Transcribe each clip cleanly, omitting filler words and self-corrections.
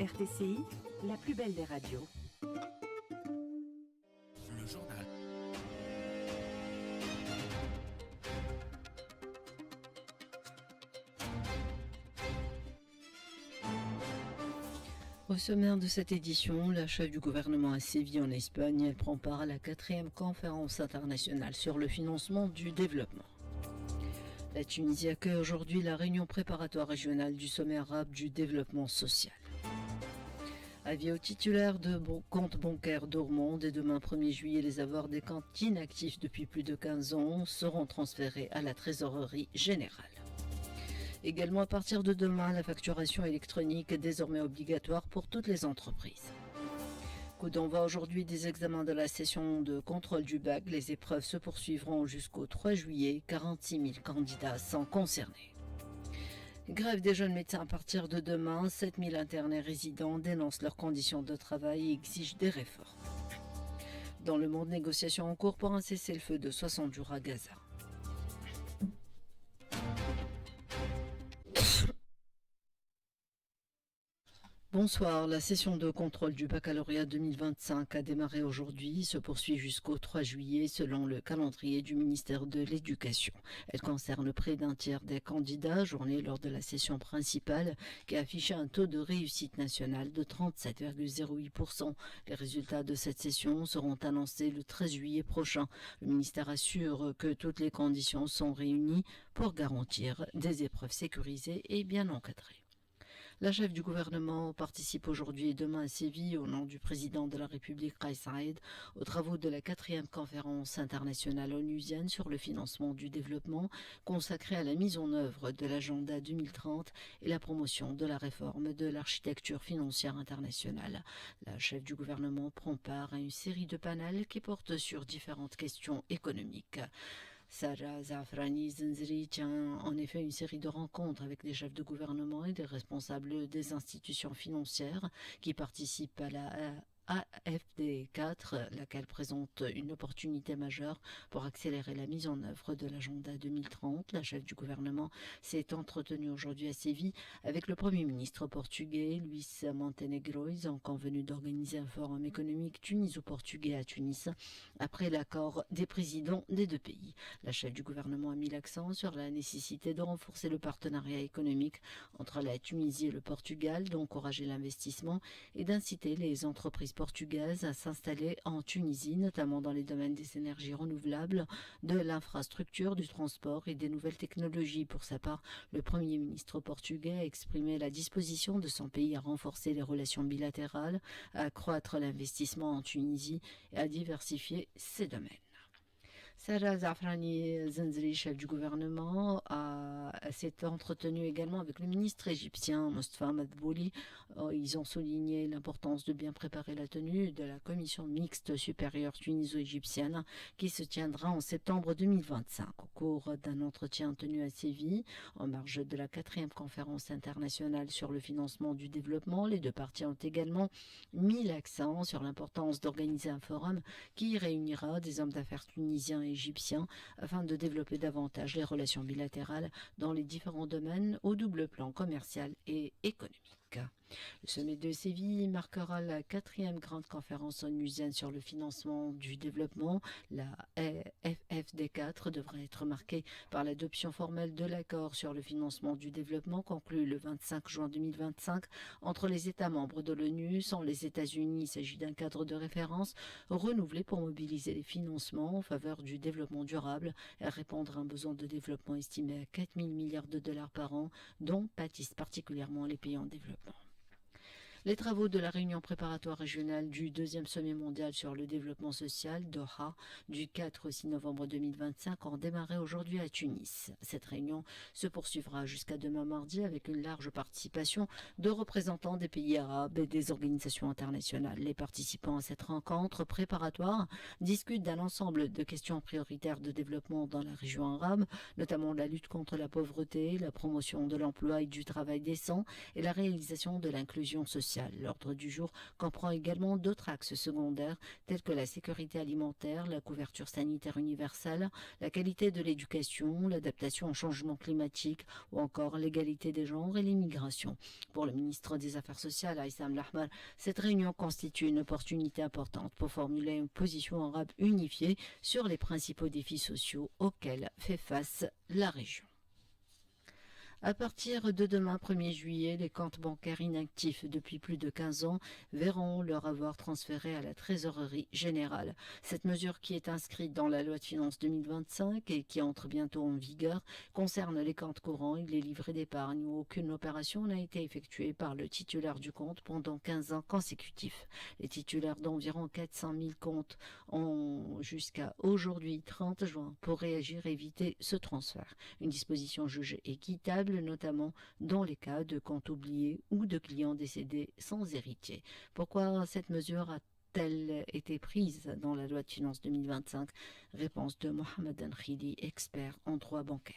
RTCI, la plus belle des radios. Le journal. Au sommaire de cette édition, la chef du gouvernement à Séville en Espagne, elle prend part à la 4e conférence internationale sur le financement du développement. La Tunisie accueille aujourd'hui la réunion préparatoire régionale du sommet arabe du développement social. Avis aux titulaires de comptes bancaires dormants, dès demain 1er juillet, les avoirs des comptes inactifs depuis plus de 15 ans seront transférés à la trésorerie générale. Également à partir de demain, la facturation électronique est désormais obligatoire pour toutes les entreprises. Coup d'envoi aujourd'hui des examens de la session de contrôle du bac. Les épreuves se poursuivront jusqu'au 3 juillet. 46 000 candidats sont concernés. Grève des jeunes médecins à partir de demain. 7 000 internés résidents dénoncent leurs conditions de travail et exigent des réformes. Dans le monde, négociations en cours pour un cessez-le-feu de 60 jours à Gaza. Bonsoir, la session de contrôle du baccalauréat 2025 a démarré aujourd'hui, se poursuit jusqu'au 3 juillet selon le calendrier du ministère de l'Éducation. Elle concerne près d'un tiers des candidats, journée lors de la session principale qui a affiché un taux de réussite nationale de 37,08%. Les résultats de cette session seront annoncés le 13 juillet prochain. Le ministère assure que toutes les conditions sont réunies pour garantir des épreuves sécurisées et bien encadrées. La chef du gouvernement participe aujourd'hui et demain à Séville, au nom du président de la République Kais Saied, aux travaux de la 4e conférence internationale onusienne sur le financement du développement, consacrée à la mise en œuvre de l'agenda 2030 et la promotion de la réforme de l'architecture financière internationale. La chef du gouvernement prend part à une série de panels qui portent sur différentes questions économiques. Sarah Zafrani Zenzri tient en effet une série de rencontres avec des chefs de gouvernement et des responsables des institutions financières qui participent à la AFD4, laquelle présente une opportunité majeure pour accélérer la mise en œuvre de l'agenda 2030. La chef du gouvernement s'est entretenue aujourd'hui à Séville avec le Premier ministre portugais, Luís Montenegro. Ils ont convenu d'organiser un forum économique tuniso-portugais à Tunis après l'accord des présidents des deux pays. La chef du gouvernement a mis l'accent sur la nécessité de renforcer le partenariat économique entre la Tunisie et le Portugal, d'encourager l'investissement et d'inciter les entreprises portugaises à s'installer en Tunisie, notamment dans les domaines des énergies renouvelables, de l'infrastructure, du transport et des nouvelles technologies. Pour sa part, le Premier ministre portugais a exprimé la disposition de son pays à renforcer les relations bilatérales, à accroître l'investissement en Tunisie et à diversifier ses domaines. Sarah Zafrani Zenzri, chef du gouvernement, s'est entretenu également avec le ministre égyptien Mostafa Madbouli. Ils ont souligné l'importance de bien préparer la tenue de la commission mixte supérieure tuniso-égyptienne qui se tiendra en septembre 2025. Au cours d'un entretien tenu à Séville, en marge de la 4e conférence internationale sur le financement du développement, les deux parties ont également mis l'accent sur l'importance d'organiser un forum qui réunira des hommes d'affaires tunisiens et égyptiens afin de développer davantage les relations bilatérales dans les différents domaines au double plan commercial et économique. Le sommet de Séville marquera la 4e grande conférence onusienne sur le financement du développement. La FFD4 devrait être marquée par l'adoption formelle de l'accord sur le financement du développement conclu le 25 juin 2025 entre les États membres de l'ONU. Sans les États-Unis, il s'agit d'un cadre de référence renouvelé pour mobiliser les financements en faveur du développement durable et répondre à un besoin de développement estimé à 4 000 milliards de dollars par an, dont pâtissent particulièrement les pays en développement. Les travaux de la réunion préparatoire régionale du 2e sommet mondial sur le développement social, Doha, du 4 au 6 novembre 2025 ont démarré aujourd'hui à Tunis. Cette réunion se poursuivra jusqu'à demain mardi avec une large participation de représentants des pays arabes et des organisations internationales. Les participants à cette rencontre préparatoire discutent d'un ensemble de questions prioritaires de développement dans la région arabe, notamment la lutte contre la pauvreté, la promotion de l'emploi et du travail décent et la réalisation de l'inclusion sociale. sociales. L'ordre du jour comprend également d'autres axes secondaires tels que la sécurité alimentaire, la couverture sanitaire universelle, la qualité de l'éducation, l'adaptation au changement climatique ou encore l'égalité des genres et l'immigration. Pour le ministre des Affaires sociales, Aïssam Lahmar, cette réunion constitue une opportunité importante pour formuler une position arabe unifiée sur les principaux défis sociaux auxquels fait face la région. À partir de demain 1er juillet, les comptes bancaires inactifs depuis plus de 15 ans verront leur avoir transféré à la trésorerie générale. Cette mesure qui est inscrite dans la loi de finances 2025 et qui entre bientôt en vigueur concerne les comptes courants et les livrets d'épargne où aucune opération n'a été effectuée par le titulaire du compte pendant 15 ans consécutifs. Les titulaires d'environ 400 000 comptes ont jusqu'à aujourd'hui 30 juin pour réagir et éviter ce transfert. Une disposition jugée équitable, notamment dans les cas de comptes oubliés ou de clients décédés sans héritier. Pourquoi cette mesure a-t-elle été prise dans la loi de finances 2025? Réponse de Mohamed Ankhili, expert en droit bancaire.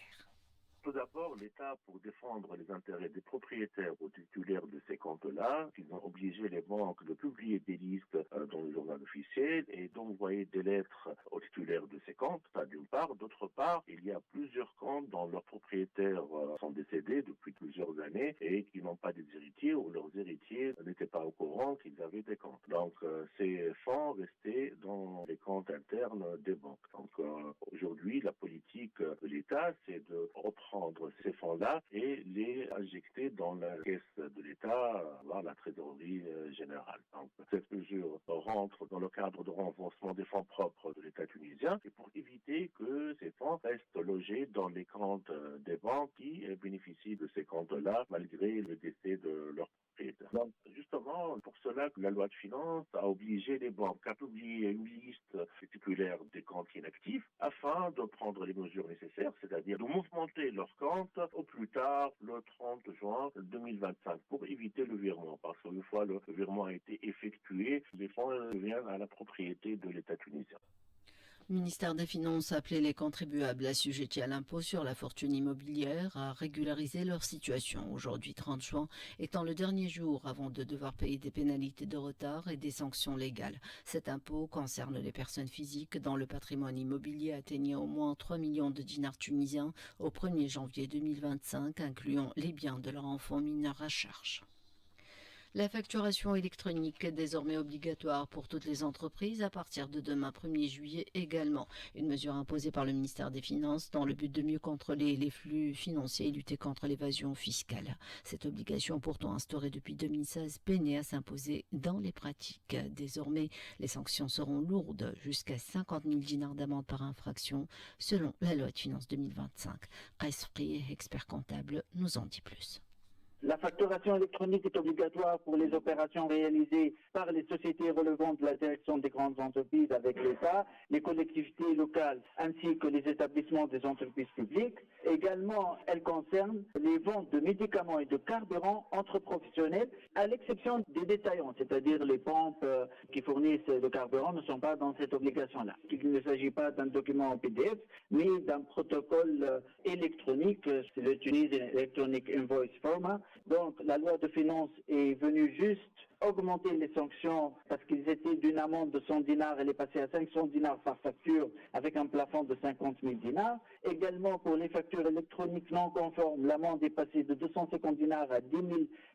Tout d'abord, l'État, pour défendre les intérêts des propriétaires ou titulaires de ces comptes-là, ils ont obligé les banques de publier des listes dans le journal officiel et d'envoyer des lettres aux titulaires de ces comptes, ça d'une part. D'autre part, il y a plusieurs comptes dont leurs propriétaires sont décédés depuis plusieurs années et qui n'ont pas des héritiers ou leurs héritiers n'étaient pas au courant qu'ils avaient des comptes. Donc, ces fonds restaient dans les comptes internes des banques. Donc, aujourd'hui, la politique de l'État, c'est de reprendre ces fonds-là et les injecter dans la caisse de l'État, dans la trésorerie générale. Donc, cette mesure rentre dans le cadre de renforcement des fonds propres de l'État tunisien et pour éviter que ces fonds restent logés dans les comptes des banques qui bénéficient de ces comptes-là malgré le décès de leurs propriétaires. Donc, justement, pour cela, la loi de finances a obligé les banques à publier une liste des titulaires des comptes inactifs afin de prendre les mesures nécessaires, c'est-à-dire de mouvementer leurs comptes au plus tard le 30 juin 2025 pour éviter le virement. Parce qu'une fois le virement a été effectué, les fonds reviennent à la propriété de l'État tunisien. Le ministère des Finances a appelé les contribuables assujettis à l'impôt sur la fortune immobilière à régulariser leur situation. Aujourd'hui, 30 juin, étant le dernier jour avant de devoir payer des pénalités de retard et des sanctions légales. Cet impôt concerne les personnes physiques dont le patrimoine immobilier atteignait au moins 3 millions de dinars tunisiens au 1er janvier 2025, incluant les biens de leurs enfants mineurs à charge. La facturation électronique est désormais obligatoire pour toutes les entreprises à partir de demain 1er juillet également. Une mesure imposée par le ministère des Finances dans le but de mieux contrôler les flux financiers et lutter contre l'évasion fiscale. Cette obligation, pourtant instaurée depuis 2016, peinait à s'imposer dans les pratiques. Désormais, les sanctions seront lourdes, jusqu'à 50 000 dinars d'amende par infraction, selon la loi de finances 2025. Qais Fqih, expert comptable, nous en dit plus. La facturation électronique est obligatoire pour les opérations réalisées par les sociétés relevant de la direction des grandes entreprises avec l'État, les collectivités locales ainsi que les établissements des entreprises publiques. Également, elle concerne les ventes de médicaments et de carburant entre professionnels, à l'exception des détaillants, c'est-à-dire les pompes qui fournissent le carburant ne sont pas dans cette obligation-là. Il ne s'agit pas d'un document en PDF, mais d'un protocole électronique, c'est le Tunisian Electronic Invoice Format. Donc la loi de finances est venue juste augmenter les sanctions parce qu'ils étaient d'une amende de 100 dinars, elle est passée à 500 dinars par facture avec un plafond de 50 000 dinars. Également pour les factures électroniques non conformes, l'amende est passée de 250 dinars à 10 000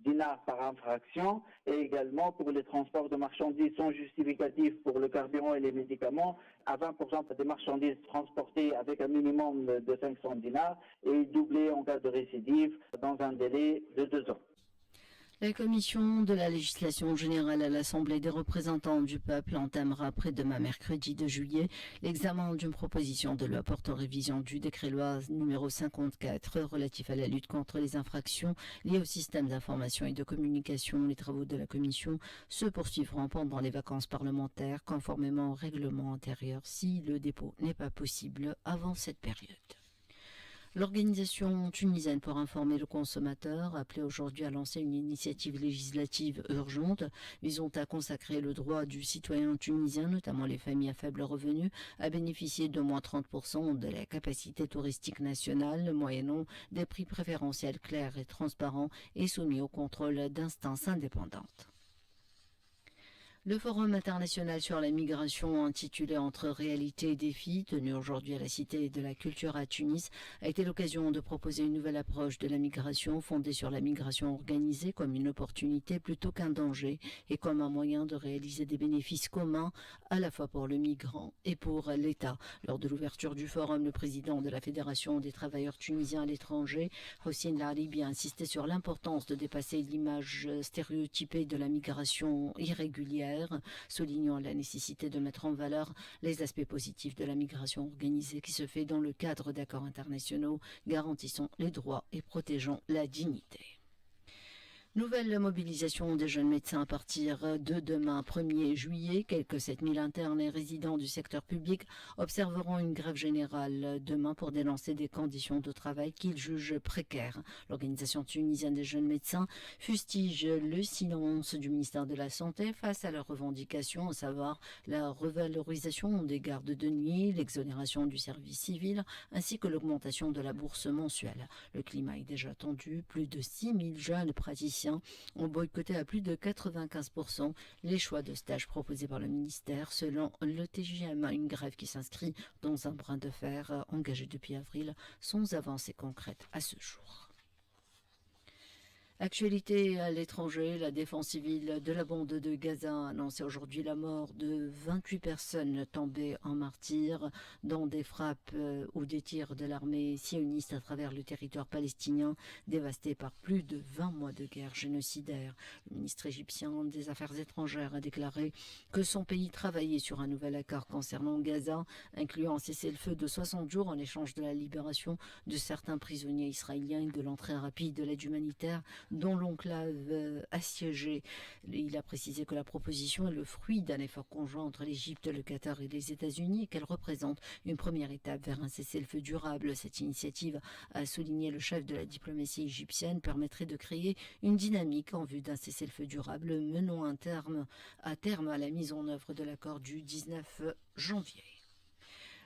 dinars par infraction. Et également pour les transports de marchandises sans justificatif pour le carburant et les médicaments à 20% des marchandises transportées avec un minimum de 500 dinars et doublé en cas de récidive dans un délai de 2 ans. La commission de la législation générale à l'Assemblée des représentants du peuple entamera après-demain mercredi 2 juillet l'examen d'une proposition de loi portant révision du décret-loi numéro 54 relatif à la lutte contre les infractions liées au système d'information et de communication. Les travaux de la commission se poursuivront pendant les vacances parlementaires conformément au règlement intérieur si le dépôt n'est pas possible avant cette période. L'organisation tunisienne pour informer le consommateur a appelé aujourd'hui à lancer une initiative législative urgente visant à consacrer le droit du citoyen tunisien, notamment les familles à faible revenu, à bénéficier d'au moins 30% de la capacité touristique nationale, moyennant des prix préférentiels clairs et transparents et soumis au contrôle d'instances indépendantes. Le Forum international sur la migration intitulé Entre réalité et défis, tenu aujourd'hui à la Cité de la Culture à Tunis, a été l'occasion de proposer une nouvelle approche de la migration fondée sur la migration organisée comme une opportunité plutôt qu'un danger et comme un moyen de réaliser des bénéfices communs à la fois pour le migrant et pour l'État. Lors de l'ouverture du forum, le président de la Fédération des travailleurs tunisiens à l'étranger, Hossein Laribi, a insisté sur l'importance de dépasser l'image stéréotypée de la migration irrégulière, soulignant la nécessité de mettre en valeur les aspects positifs de la migration organisée qui se fait dans le cadre d'accords internationaux garantissant les droits et protégeant la dignité. Nouvelle mobilisation des jeunes médecins à partir de demain 1er juillet. Quelques 7000 internes et résidents du secteur public observeront une grève générale demain pour dénoncer des conditions de travail qu'ils jugent précaires. L'organisation tunisienne des jeunes médecins fustige le silence du ministère de la Santé face à leurs revendications, à savoir la revalorisation des gardes de nuit, l'exonération du service civil, ainsi que l'augmentation de la bourse mensuelle. Le climat est déjà tendu. Plus de 6000 jeunes praticiens ont boycotté à plus de 95% les choix de stage proposés par le ministère selon le TJM, une grève qui s'inscrit dans un brin de fer engagé depuis avril sans avancée concrète à ce jour. Actualité à l'étranger, la défense civile de la bande de Gaza a annoncé aujourd'hui la mort de 28 personnes tombées en martyrs dans des frappes ou des tirs de l'armée sioniste à travers le territoire palestinien dévasté par plus de 20 mois de guerre génocidaire. Le ministre égyptien des Affaires étrangères a déclaré que son pays travaillait sur un nouvel accord concernant Gaza, incluant un cessez-le-feu de 60 jours en échange de la libération de certains prisonniers israéliens et de l'entrée rapide de l'aide humanitaire dont l'enclave assiégée. Il a précisé que la proposition est le fruit d'un effort conjoint entre l'Égypte, le Qatar et les États-Unis et qu'elle représente une première étape vers un cessez-le-feu durable. Cette initiative, a souligné le chef de la diplomatie égyptienne, permettrait de créer une dynamique en vue d'un cessez-le-feu durable menant à terme à la mise en œuvre de l'accord du 19 janvier.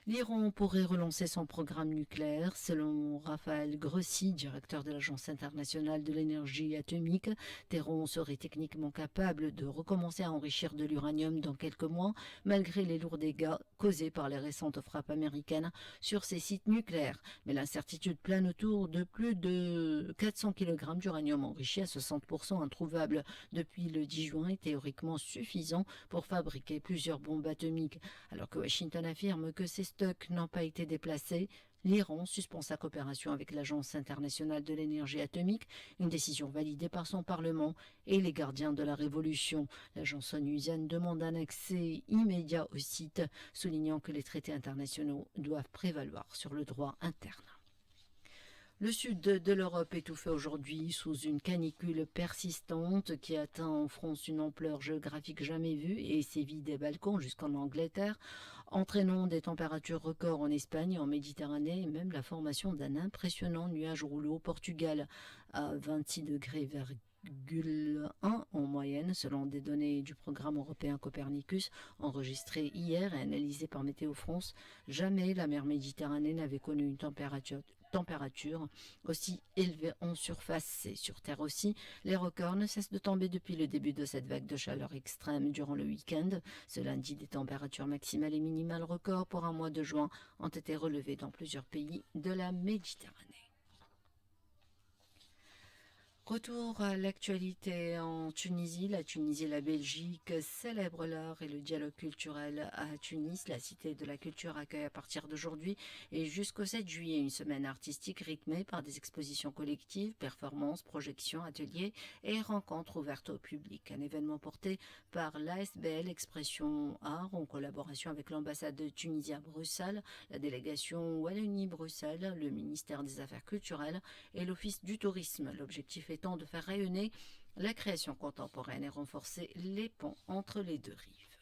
L'Iran pourrait relancer son programme nucléaire. Selon Raphaël Grossi, directeur de l'Agence internationale de l'énergie atomique, Téhéran serait techniquement capable de recommencer à enrichir de l'uranium dans quelques mois, malgré les lourds dégâts causés par les récentes frappes américaines sur ces sites nucléaires. Mais l'incertitude plane autour de plus de 400 kg d'uranium enrichi à 60% introuvable depuis le 10 juin est théoriquement suffisant pour fabriquer plusieurs bombes atomiques. Alors que Washington affirme que ces stocks n'ont pas été déplacés, l'Iran suspend sa coopération avec l'Agence internationale de l'énergie atomique, une décision validée par son Parlement et les gardiens de la révolution. L'agence onusienne demande un accès immédiat au site, soulignant que les traités internationaux doivent prévaloir sur le droit interne. Le sud de l'Europe étouffé aujourd'hui sous une canicule persistante qui atteint en France une ampleur géographique jamais vue et sévit des Balkans jusqu'en Angleterre, entraînant des températures records en Espagne et en Méditerranée et même la formation d'un impressionnant nuage rouleau au Portugal à 26 degrés en moyenne selon des données du programme européen Copernicus enregistrées hier et analysées par Météo France. Jamais la mer Méditerranée n'avait connu une température aussi élevée en surface et sur terre aussi. Les records ne cessent de tomber depuis le début de cette vague de chaleur extrême durant le week-end. Ce lundi, des températures maximales et minimales records pour un mois de juin ont été relevées dans plusieurs pays de la Méditerranée. Retour à l'actualité en Tunisie. La Tunisie et la Belgique célèbrent l'art et le dialogue culturel à Tunis. La Cité de la Culture accueille à partir d'aujourd'hui et jusqu'au 7 juillet une semaine artistique rythmée par des expositions collectives, performances, projections, ateliers et rencontres ouvertes au public. Un événement porté par l'ASBL Expression Art en collaboration avec l'ambassade de Tunisie à Bruxelles, la délégation Wallonie-Bruxelles, le ministère des Affaires culturelles et l'Office du tourisme. L'objectif étant de faire rayonner la création contemporaine et renforcer les ponts entre les deux rives.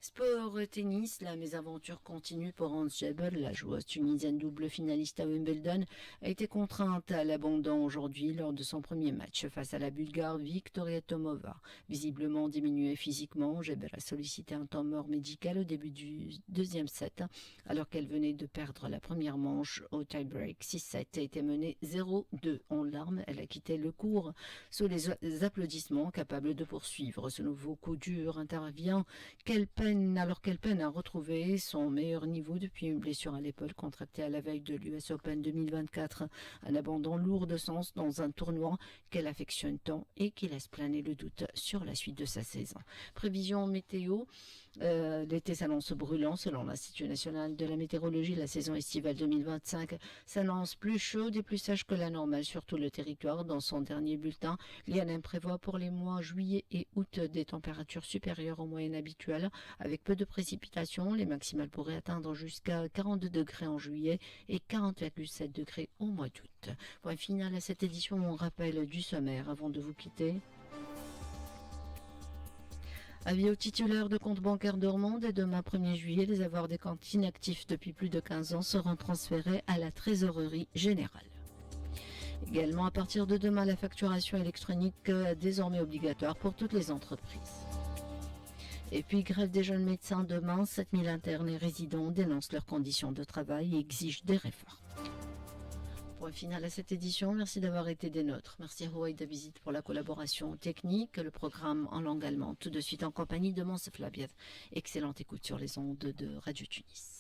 Sport et tennis, la mésaventure continue pour Ons Jabeur. La joueuse tunisienne double finaliste à Wimbledon a été contrainte à l'abandon aujourd'hui lors de son premier match face à la Bulgare Victoria Tomova. Visiblement diminuée physiquement, Jabeur a sollicité un temps mort médical au début du deuxième set alors qu'elle venait de perdre la première manche au tie-break. 6-7 a été menée 0-2 en larmes. Elle a quitté le court sous les applaudissements, capable de poursuivre. Ce nouveau coup dur intervient alors qu'elle peine à retrouver son meilleur niveau depuis une blessure à l'épaule contractée à la veille de l'US Open 2024. Un abandon lourd de sens dans un tournoi qu'elle affectionne tant et qui laisse planer le doute sur la suite de sa saison. Prévision météo. L'été s'annonce brûlant selon l'Institut national de la météorologie. La saison estivale 2025 s'annonce plus chaude et plus sèche que la normale sur tout le territoire. Dans son dernier bulletin, l'INM prévoit pour les mois juillet et août des températures supérieures aux moyennes habituelles avec peu de précipitations. Les maximales pourraient atteindre jusqu'à 42 degrés en juillet et 40,7 degrés au mois d'août. Point final à cette édition, on rappelle du sommaire avant de vous quitter. Avis aux titulaires de comptes bancaires dormants, dès demain 1er juillet, les avoirs des comptes inactifs depuis plus de 15 ans seront transférés à la trésorerie générale. Également, à partir de demain, la facturation électronique est désormais obligatoire pour toutes les entreprises. Et puis, grève des jeunes médecins demain, 7000 internes et résidents dénoncent leurs conditions de travail et exigent des réformes. Point final à cette édition, merci d'avoir été des nôtres. Merci à Rouaïda Bizit pour la collaboration technique, le programme en langue allemande, tout de suite en compagnie de Mons Flabiet. Excellente écoute sur les ondes de Radio Tunis.